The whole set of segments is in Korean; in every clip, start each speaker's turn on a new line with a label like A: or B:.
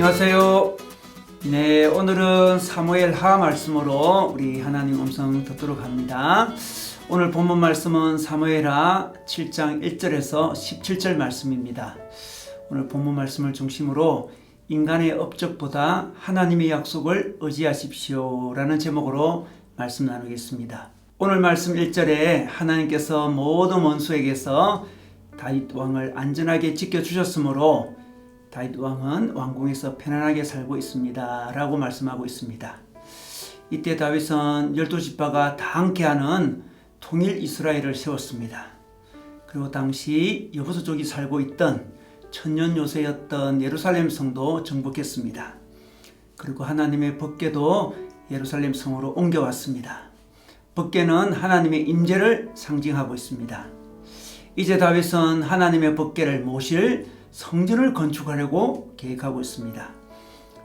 A: 안녕하세요. 네, 오늘은 사무엘 하 말씀으로 우리 하나님 음성 듣도록 합니다. 오늘 본문 말씀은 사무엘 하 7장 1절에서 17절 말씀입니다. 오늘 본문 말씀을 중심으로 인간의 업적보다 하나님의 약속을 의지하십시오 라는 제목으로 말씀 나누겠습니다. 오늘 말씀 1절에 하나님께서 모든 원수에게서 다윗 왕을 안전하게 지켜주셨으므로 다윗 왕은 왕궁에서 편안하게 살고 있습니다 라고 말씀하고 있습니다. 이때 다윗은 12지파가 다 함께하는 통일 이스라엘을 세웠습니다. 그리고 당시 여부수족이 살고 있던 천년 요새였던 예루살렘 성도 정복했습니다. 그리고 하나님의 법궤도 예루살렘 성으로 옮겨왔습니다. 법궤는 하나님의 임재를 상징하고 있습니다. 이제 다윗은 하나님의 법궤를 모실 성전을 건축하려고 계획하고 있습니다.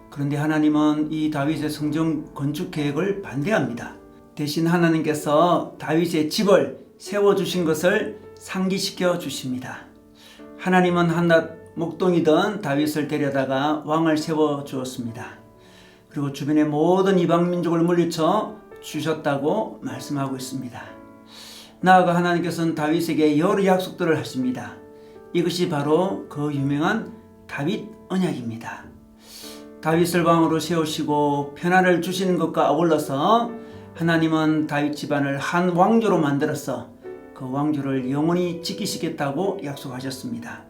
A: 그런데 하나님은 이 다윗의 성전 건축 계획을 반대합니다. 대신 하나님께서 다윗의 집을 세워주신 것을 상기시켜 주십니다. 하나님은 한낱 목동이던 다윗을 데려다가 왕을 세워주었습니다. 그리고 주변의 모든 이방민족을 물리쳐 주셨다고 말씀하고 있습니다. 나아가 하나님께서는 다윗에게 여러 약속들을 하십니다. 이것이 바로 그 유명한 다윗 언약입니다. 다윗을 왕으로 세우시고 편안을 주시는 것과 어울러서 하나님은 다윗 집안을 한 왕조로 만들어서 그 왕조를 영원히 지키시겠다고 약속하셨습니다.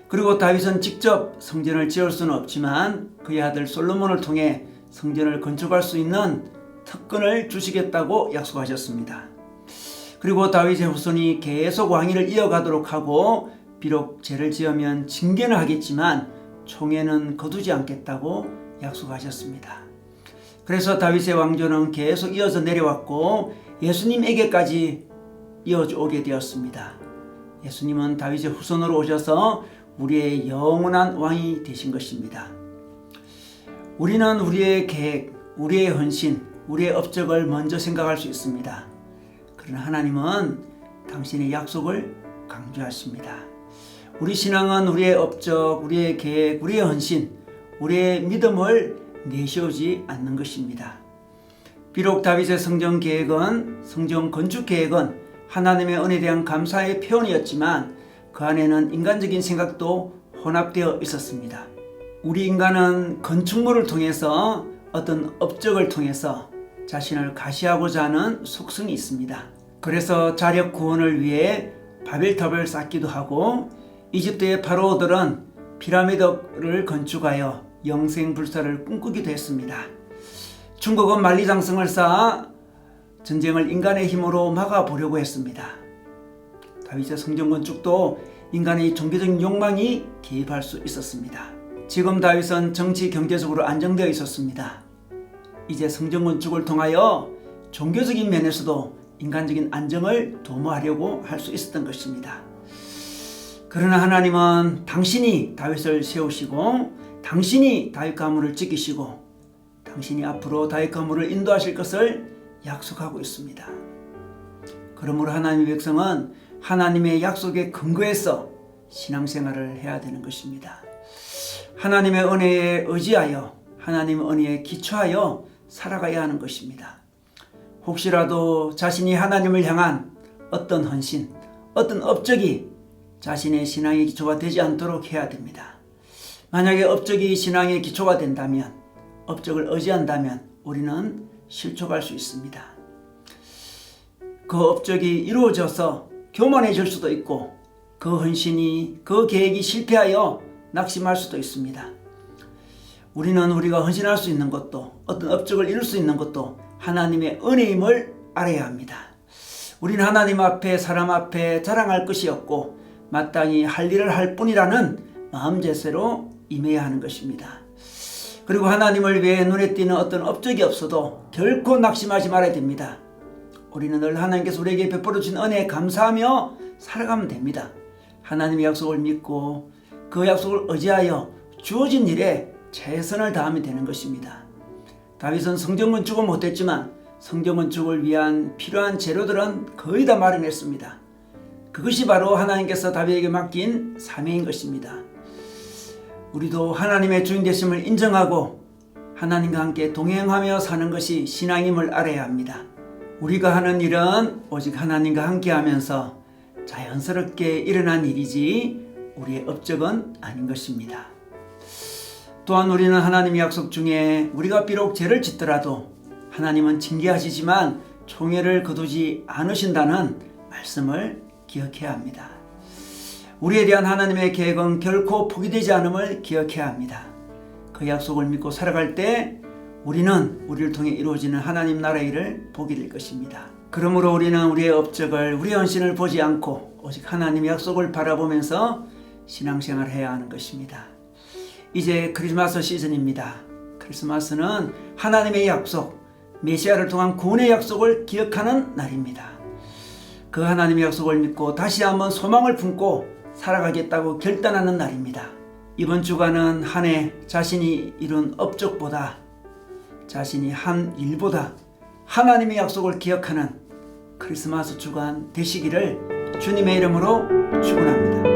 A: 그리고 다윗은 직접 성전을 지을 수는 없지만 그의 아들 솔로몬을 통해 성전을 건축할 수 있는 특권을 주시겠다고 약속하셨습니다. 그리고 다윗의 후손이 계속 왕위를 이어가도록 하고 비록 죄를 지으면 징계는 하겠지만 총애는 거두지 않겠다고 약속하셨습니다. 그래서 다윗의 왕조는 계속 이어서 내려왔고 예수님에게까지 이어오게 되었습니다. 예수님은 다윗의 후손으로 오셔서 우리의 영원한 왕이 되신 것입니다. 우리는 우리의 계획, 우리의 헌신, 우리의 업적을 먼저 생각할 수 있습니다. 그러나 하나님은 당신의 약속을 강조하십니다. 우리 신앙은 우리의 업적, 우리의 계획, 우리의 헌신, 우리의 믿음을 내세우지 않는 것입니다. 비록 다윗의 성전 계획은, 성전 건축 계획은 하나님의 은혜에 대한 감사의 표현이었지만 그 안에는 인간적인 생각도 혼합되어 있었습니다. 우리 인간은 건축물을 통해서 어떤 업적을 통해서 자신을 가시하고자 하는 속성이 있습니다. 그래서 자력 구원을 위해 바벨탑을 쌓기도 하고 이집트의 파로어들은 피라미드를 건축하여 영생불사를 꿈꾸기도 했습니다. 중국은 만리장성을 쌓아 전쟁을 인간의 힘으로 막아보려고 했습니다. 다윗의 성전 건축도 인간의 종교적인 욕망이 개입할 수 있었습니다. 지금 다윗은 정치 경제적으로 안정되어 있었습니다. 이제 성전 건축을 통하여 종교적인 면에서도 인간적인 안정을 도모하려고 할 수 있었던 것입니다. 그러나 하나님은 당신이 다윗을 세우시고 당신이 다윗 가문을 지키시고 당신이 앞으로 다윗 가문을 인도하실 것을 약속하고 있습니다. 그러므로 하나님의 백성은 하나님의 약속에 근거해서 신앙생활을 해야 되는 것입니다. 하나님의 은혜에 의지하여 하나님의 은혜에 기초하여 살아가야 하는 것입니다. 혹시라도 자신이 하나님을 향한 어떤 헌신, 어떤 업적이 자신의 신앙의 기초가 되지 않도록 해야 됩니다. 만약에 업적이 신앙의 기초가 된다면, 업적을 의지한다면 우리는 실족할 수 있습니다. 그 업적이 이루어져서 교만해질 수도 있고 그 헌신이, 그 계획이 실패하여 낙심할 수도 있습니다. 우리는 우리가 헌신할 수 있는 것도 어떤 업적을 이룰 수 있는 것도 하나님의 은혜임을 알아야 합니다. 우리는 하나님 앞에 사람 앞에 자랑할 것이 없고 마땅히 할 일을 할 뿐이라는 마음제세로 임해야 하는 것입니다. 그리고 하나님을 위해 눈에 띄는 어떤 업적이 없어도 결코 낙심하지 말아야 됩니다. 우리는 늘 하나님께서 우리에게 베풀어 주신 은혜에 감사하며 살아가면 됩니다. 하나님의 약속을 믿고 그 약속을 의지하여 주어진 일에 최선을 다하면 되는 것입니다. 다윗은 성전 건축은 못했지만 성전 건축을 위한 필요한 재료들은 거의 다 마련했습니다. 그것이 바로 하나님께서 다윗에게 맡긴 사명인 것입니다. 우리도 하나님의 주인 되심을 인정하고 하나님과 함께 동행하며 사는 것이 신앙임을 알아야 합니다. 우리가 하는 일은 오직 하나님과 함께 하면서 자연스럽게 일어난 일이지 우리의 업적은 아닌 것입니다. 또한 우리는 하나님의 약속 중에 우리가 비록 죄를 짓더라도 하나님은 징계하시지만 총애를 거두지 않으신다는 말씀을 기억해야 합니다. 우리에 대한 하나님의 계획은 결코 포기되지 않음을 기억해야 합니다. 그 약속을 믿고 살아갈 때 우리는 우리를 통해 이루어지는 하나님 나라의 일을 보게 될 것입니다. 그러므로 우리는 우리의 업적을, 우리의 헌신을 보지 않고 오직 하나님의 약속을 바라보면서 신앙생활을 해야 하는 것입니다. 이제 크리스마스 시즌입니다. 크리스마스는 하나님의 약속, 메시아를 통한 구원의 약속을 기억하는 날입니다. 그 하나님의 약속을 믿고 다시 한번 소망을 품고 살아가겠다고 결단하는 날입니다. 이번 주간은 한 해 자신이 이룬 업적보다, 자신이 한 일보다 하나님의 약속을 기억하는 크리스마스 주간 되시기를 주님의 이름으로 축원합니다.